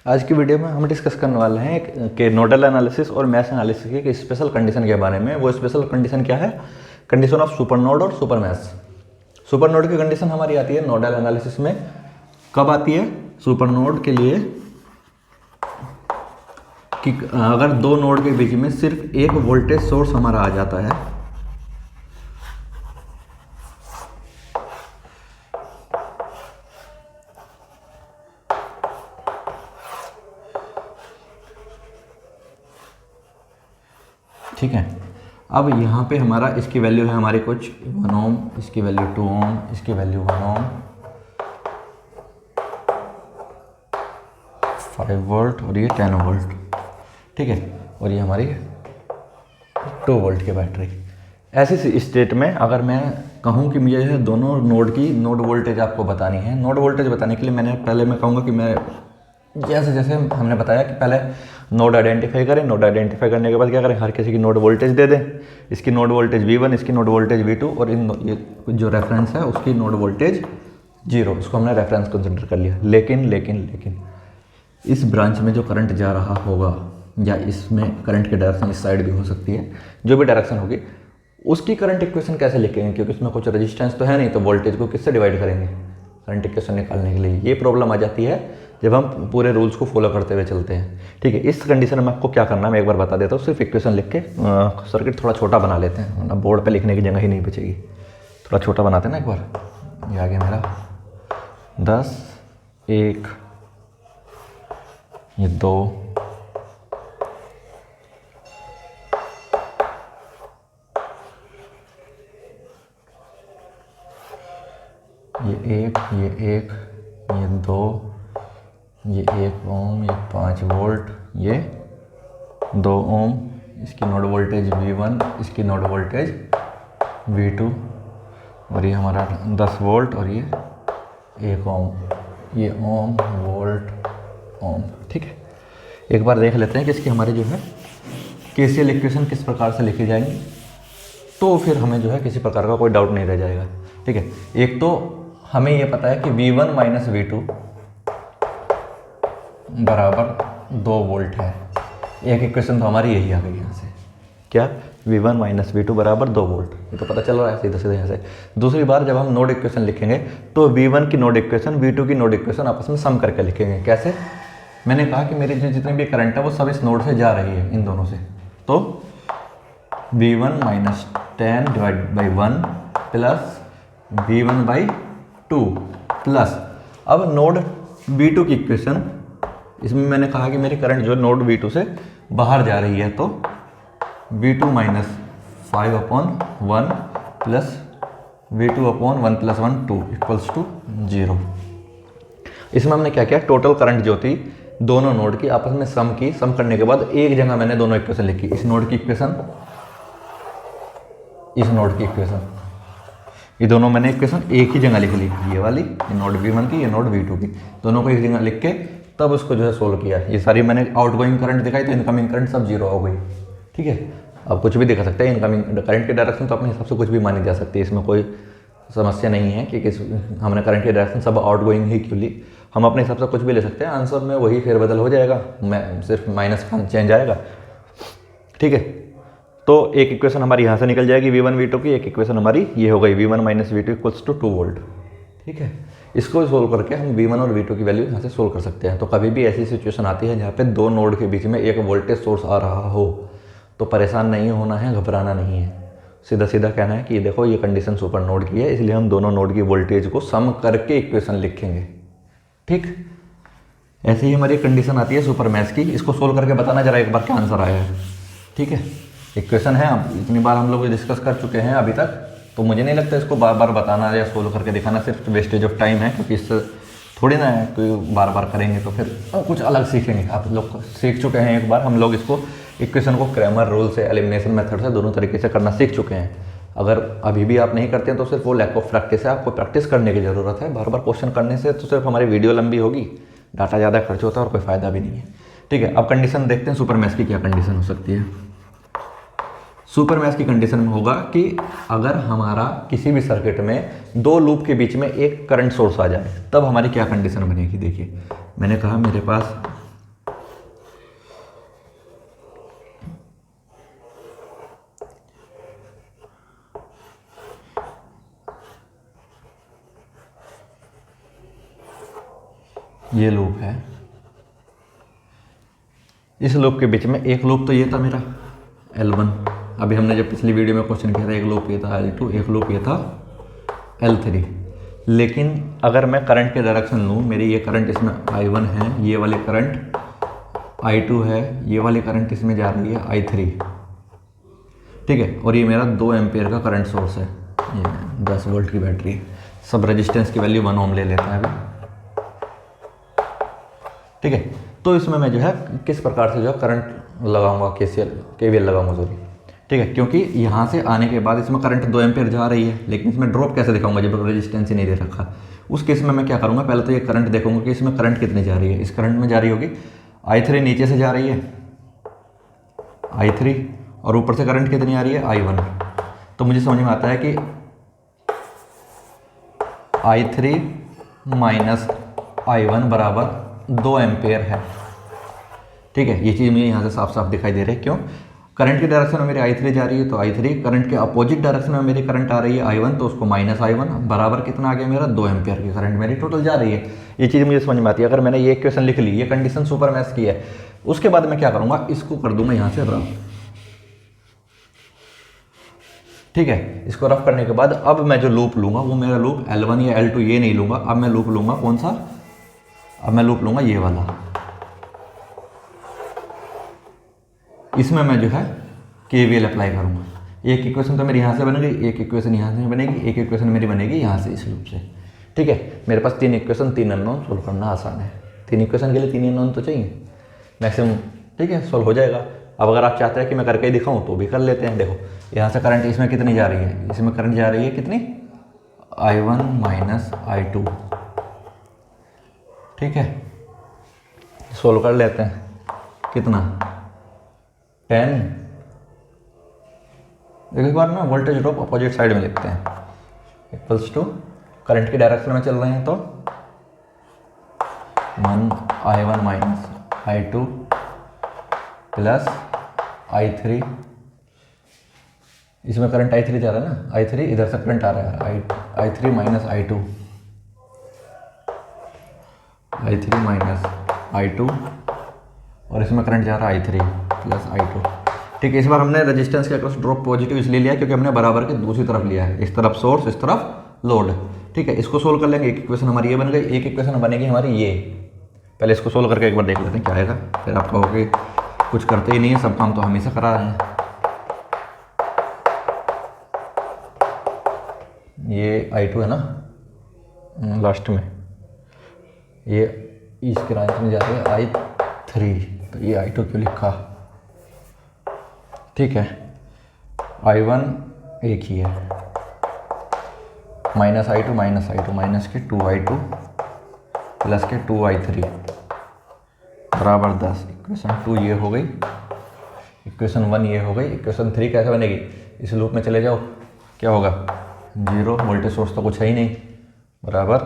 आज की वीडियो में हम डिस्कस करने वाले हैं कि नोडल एनालिसिस और मैश एनालिसिस की एक स्पेशल कंडीशन के बारे में। वो स्पेशल कंडीशन क्या है? कंडीशन ऑफ सुपर नोड और सुपर मैश। सुपर नोड की कंडीशन हमारी आती है नोडल एनालिसिस में। कब आती है? सुपर नोड के लिए कि अगर दो नोड के बीच में सिर्फ एक वोल्टेज सोर्स हमारा आ जाता है, ठीक है। अब यहाँ पे हमारा इसकी वैल्यू है हमारी कुछ 1 ओम, इसकी वैल्यू 2 ओम, इसकी वैल्यू 1 ओम, 5 वोल्ट और ये 10 वोल्ट, ठीक है। और ये हमारी 2 वोल्ट की बैटरी। ऐसी स्टेट में अगर मैं कहूँ कि मुझे है दोनों नोड की नोड वोल्टेज आपको बतानी है, नोड वोल्टेज बताने के लिए मैं कहूँगा कि मैं जैसे जैसे हमने बताया कि पहले नोड आइडेंटिफाई करें, नोड आइडेंटिफाई करने के बाद क्या करें, हर किसी की नोड वोल्टेज दे दें। इसकी नोड वोल्टेज V1, इसकी नोड वोल्टेज V2 और ये जो रेफरेंस है उसकी नोड वोल्टेज 0, उसको हमने रेफरेंस कंसिडर कर लिया। लेकिन इस ब्रांच में जो करंट जा रहा होगा या इसमें करंट की डायरेक्शन इस साइड भी हो सकती है, जो भी डायरेक्शन होगी उसकी करंट इक्वेशन कैसे लिखेंगे, क्योंकि उसमें कुछ रेजिस्टेंस तो है नहीं, तो वोल्टेज को किससे डिवाइड करेंगे करंट इक्वेशन निकालने के लिए। ये प्रॉब्लम आ जाती है जब हम पूरे रूल्स को फॉलो करते हुए चलते हैं, ठीक है। इस कंडीशन में आपको क्या करना है मैं एक बार बता देता हूँ। सिर्फ इक्वेशन लिख के सर्किट थोड़ा छोटा बना लेते हैं, वरना बोर्ड पे लिखने की जगह ही नहीं बचेगी। थोड़ा छोटा बनाते हैं ना एक बार। ये आ गया मेरा 10, 1, ये 2, ये 1, ये 1, ये 2, ये 1 ओम, ये 5 वोल्ट, ये 2 ओम, इसकी नोड वोल्टेज V1, इसकी नोड वोल्टेज V2 और ये हमारा 10 वोल्ट और ये 1 ओम, ये ओम वोल्ट ओम, ठीक है। एक बार देख लेते हैं कि इसकी हमारी जो है KCL इक्वेशन किस प्रकार से लिखी जाएंगी, तो फिर हमें जो है किसी प्रकार का कोई डाउट नहीं रह जाएगा, ठीक है। एक तो हमें ये पता है कि V1 माइनस V2 बराबर 2 वोल्ट है। एक इक्वेशन तो हमारी यही आ गई यहाँ से, क्या? V1 माइनस V2 बराबर 2 वोल्ट, ये तो पता चल रहा है सीधा सीधा यहाँ से। दूसरी बार जब हम नोड इक्वेशन लिखेंगे तो V1 की नोड इक्वेशन V2 की नोड इक्वेशन आपस में सम करके लिखेंगे। कैसे? मैंने कहा कि मेरी जो जितनी भी करंट है वो सब इस नोड से जा रही है, इन दोनों से, तो V1 minus 10 divide by 1 plus V1 by 2 plus, अब नोड V2 की इक्वेशन, इसमें मैंने कहा कि मेरी करंट जो नोड V2 से बाहर जा रही है, तो V2 minus 5/1 plus V2/1 plus 1 2 equals to 0। इसमें हमने क्या किया, टोटल करंट जो थी दोनों नोड की आपस में सम की। सम करने के बाद एक जगह मैंने दोनों इक्वेशन लिखी, इस नोड की इक्वेशन, इस नोड की इक्वेशन, ये दोनों मैंने इक्वेशन एक ही जगह लिख ली, ये वाली, ये नोड V1 की, ये नोड V2 की, दोनों को एक जगह लिख के तब उसको जो है सोल्व किया। ये सारी मैंने आउटगोइंग करंट दिखाई तो इनकमिंग करंट सब 0 हो गई, ठीक है। अब कुछ भी दिखा सकते हैं, इनकमिंग करंट की डायरेक्शन तो अपने हिसाब से कुछ भी मानी जा सकती है, इसमें कोई समस्या नहीं है कि हमने करंट की डायरेक्शन सब आउटगोइंग ही क्यों ली। हम अपने हिसाब से कुछ भी ले सकते हैं, आंसर में वही फेरबदल हो जाएगा, मैं सिर्फ माइनस का चेंज आएगा, ठीक है। तो एक इक्वेशन हमारी यहाँ से निकल जाएगी V1 V2 की, एक इक्वेशन हमारी ये हो गई V1 minus V2 equals to 2 volt, ठीक है। इसको सोल्व करके हम V1 और V2 की वैल्यू यहाँ से सोल्व कर सकते हैं। तो कभी भी ऐसी सिचुएशन आती है जहाँ पे दो नोड के बीच में एक वोल्टेज सोर्स आ रहा हो, तो परेशान नहीं होना है, घबराना नहीं है, सीधा सीधा कहना है कि ये देखो ये कंडीशन सुपर नोड की है, इसलिए हम दोनों नोड की वोल्टेज को सम करके इक्वेशन लिखेंगे, ठीक। ऐसे ही हमारी कंडीशन आती है सुपर मैश की। इसको सोल्व करके बताना जरा एक बार क्या आंसर आया है, ठीक है। इक्वेशन है, अब इतनी बार हम लोग डिस्कस कर चुके हैं अभी तक, तो मुझे नहीं लगता इसको बार बार बताना या सोल्व करके दिखाना सिर्फ वेस्टेज ऑफ टाइम है, क्योंकि इससे थोड़ी ना है कोई बार बार करेंगे तो फिर कुछ अलग सीखेंगे। आप लोग सीख चुके हैं एक बार, हम लोग इसको इक्वेशन को क्रैमर रूल से, एलिमिनेशन मेथड से, दोनों तरीके से करना सीख चुके हैं। अगर अभी भी आप नहीं करते हैं तो सिर्फ वो लैक ऑफ प्रैक्टिस है, आपको प्रैक्टिस करने की ज़रूरत है। बार बार क्वेश्चन करने से तो सिर्फ हमारी वीडियो लंबी होगी, डाटा ज़्यादा खर्च होता है और कोई फ़ायदा भी नहीं है, ठीक है। अब कंडीशन देखते हैं सुपर मैश की क्या कंडीशन हो सकती है। सुपर मैश की कंडीशन में होगा कि अगर हमारा किसी भी सर्किट में दो लूप के बीच में एक करंट सोर्स आ जाए, तब हमारी क्या कंडीशन बनेगी। देखिए मैंने कहा मेरे पास ये लूप है, इस लूप के बीच में एक लूप तो ये था मेरा L1, अभी हमने जब पिछली वीडियो में क्वेश्चन किया था एक लूप ये था L2, एक लूप ये था L3। लेकिन अगर मैं करंट के डायरेक्शन लूँ, मेरी ये करंट इसमें I1 है, ये वाली करंट I2 है, ये वाली करंट इसमें जा रही है I3, ठीक है, और ये मेरा 2 एम्पियर का करंट सोर्स है, ये 10 वोल्ट की बैटरी। सब रेजिस्टेंस की वैल्यू 1 ओम ले लेते हैं अभी, ठीक है। तो इसमें मैं जो है किस प्रकार से जो है करंट लगाऊंगा, KVL लगाऊंगा सॉरी, ठीक है, क्योंकि यहाँ से आने के बाद इसमें करंट 2 एम्पियर जा रही है, लेकिन इसमें ड्रॉप कैसे दिखाऊंगा जब रेजिस्टेंस ही नहीं दे रखा। उस केस में मैं क्या करूँगा, पहले तो ये करंट देखूंगा कि इसमें करंट कितनी जा रही है। इस करंट में जा रही होगी I3, नीचे से जा रही है I3, और ऊपर से करंट कितनी आ रही है I1। तो मुझे समझ में आता है कि I3 माइनस I1 बराबर 2 एम्पेयर है, ठीक है। ये चीज़ मुझे यहाँ से साफ साफ दिखाई दे रही है, क्यों, करंट की डायरेक्शन में मेरी I3 जा रही है, तो I3 करंट के अपोजिट डायरेक्शन में मेरी करंट आ रही है I1, तो उसको माइनस I1 बराबर कितना आ गया मेरा 2 एम्पियर की करंट मेरी टोटल जा रही है। ये चीज़ मुझे समझ में आती है। अगर मैंने ये इक्वेशन लिख ली, ये कंडीशन सुपर मैश की है, उसके बाद मैं क्या करूँगा, इसको कर दूंगा यहाँ से रफ, ठीक है। इसको रफ करने के बाद अब मैं जो लूप लूँगा वो मेरा लूप L1 या L2 ये नहीं लूँगा, अब मैं लूप लूँगा कौन सा, अब मैं लूप लूँगा ये वाला। इसमें मैं जो है KVL अप्लाई करूँगा। एक इक्वेशन तो मेरी यहाँ से बनेगी, एक इक्वेशन यहाँ से बनेगी, एक इक्वेशन मेरी बनेगी यहाँ से इस लूप से, ठीक है। मेरे पास 3 इक्वेशन 3 अननोन, सोल्व करना आसान है। 3 इक्वेशन के लिए 3 अननोन तो चाहिए मैक्सिमम, ठीक है, सोल्व हो जाएगा। अब अगर आप चाहते हैं कि मैं करके ही दिखाऊँ तो भी कर लेते हैं। देखो यहाँ से करंट इसमें कितनी जा रही है, इसमें करंट जा रही है कितनी I1 माइनस I2, ठीक है। सोल्व कर लेते हैं, कितना 10। एक बार ना वोल्टेज ड्रॉप अपोजिट साइड में लिखते हैं, इक्वल्स टू करंट की डायरेक्शन में चल रहे हैं तो 1 I1 minus I2 plus I3, इसमें करंट I3 जा रहा है ना, I3 इधर से करंट आ रहा है I3 minus I2, I3 minus I2, और इसमें करंट जा रहा है I3 प्लस I2, ठीक है। इस बार हमने रेजिस्टेंस के अक्रॉस ड्रॉप पॉजिटिव इसलिए लिया क्योंकि हमने बराबर के दूसरी तरफ लिया है, इस तरफ सोर्स इस तरफ लोड, ठीक है। इसको सोल्व कर लेंगे, एक इक्वेशन हमारी ये बन गई, एक इक्वेशन बनेगी हमारी ये। पहले इसको सोल्व करके एक बार देख लेते हैं क्या आएगा, फिर आप कहोगे कुछ करते ही नहीं है, सब काम तो हमेशा करा रहे हैं। ये I2 है ना लास्ट में, ये इसके राइट में जा रही है I3, तो ये I2 क्यों लिखा, ठीक है। I1 एक ही है, माइनस I2 माइनस के 2I2 प्लस के 2I3 बराबर 10। इक्वेशन 2 ये हो गई, इक्वेशन 1 ये हो गई। इक्वेशन 3 कैसे बनेगी, इस लूप में चले जाओ, क्या होगा 0, वोल्टेज सोर्स तो कुछ है ही नहीं, बराबर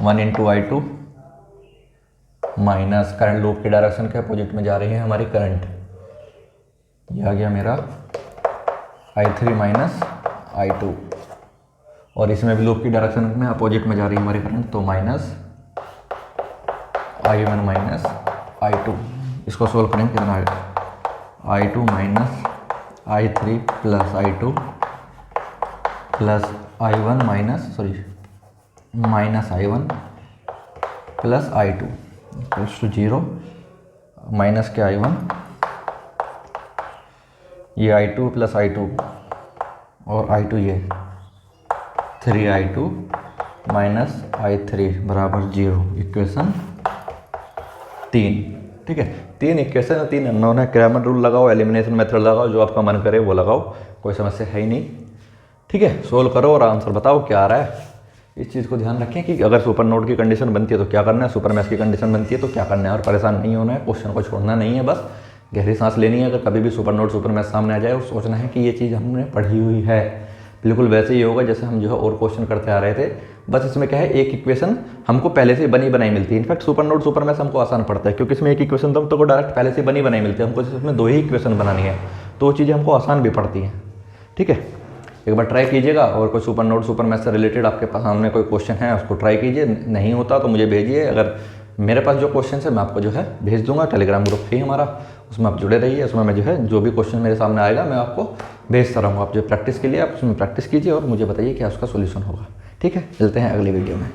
1 into I2 minus current loop के डायरेक्शन के अपोजिट में जा रही है हमारी करंट, ये आ गया मेरा I3 माइनस I2, और इसमें भी लूप की डायरेक्शन में अपोजिट में जा रही है हमारी करंट, तो माइनस I1 माइनस I2। इसको सोल्व करेंगे कितना आएगा, I2 minus I3 plus I2 plus I1 minus I1 plus I2 equals to 0, minus के I1, ये I2 प्लस I2 और I2 ये 3I2 माइनस I3 बराबर 0। इक्वेशन 3, ठीक है। 3 इक्वेशन 3 अननोन है। क्रैमर रूल लगाओ, एलिमिनेशन मेथड लगाओ, जो आपका मन करे वो लगाओ, कोई समस्या है ही नहीं, ठीक है। सोल्व करो और आंसर बताओ क्या आ रहा है। इस चीज़ को ध्यान रखें कि अगर सुपर नोड की कंडीशन बनती है तो क्या करना है, सुपर मैश की कंडीशन बनती है तो क्या करना है, और परेशान नहीं होना है, क्वेश्चन को छोड़ना नहीं है, बस गहरी सांस लेनी है। अगर कभी भी सुपर नोड सुपर मैश सामने आ जाए और सोचना है कि ये चीज़ हमने पढ़ी हुई है, बिल्कुल वैसे ही होगा जैसे हम जो है और क्वेश्चन करते आ रहे थे। बस इसमें क्या है, एक इक्वेशन हमको पहले से बनी बनाई मिलती है। In fact super node super mesh हमको आसान पड़ता है क्योंकि इसमें एक इक्वेशन तो डायरेक्ट पहले से बनी बनाई मिलती है, हमको इसमें 2 ही इक्वेशन बनानी है, तो वो चीज़ें हमको आसान भी पड़ती हैं, ठीक है। एक बार ट्राई कीजिएगा, और कोई सुपर नोट सुपर मैथ से रिलेटेड आपके पास सामने कोई क्वेश्चन है उसको ट्राई कीजिए, नहीं होता तो मुझे भेजिए। अगर मेरे पास जो क्वेश्चन है मैं आपको जो है भेज दूंगा, टेलीग्राम ग्रुप ही हमारा, उसमें आप जुड़े रहिए। उसमें मैं जो है जो भी क्वेश्चन मेरे सामने आएगा मैं आपको भेजता रहूँगा। आप जो प्रैक्टिस के लिए आप उसमें प्रैक्टिस कीजिए और मुझे बताइए क्या उसका सोल्यूशन होगा। ठीक है, मिलते हैं अगली वीडियो में।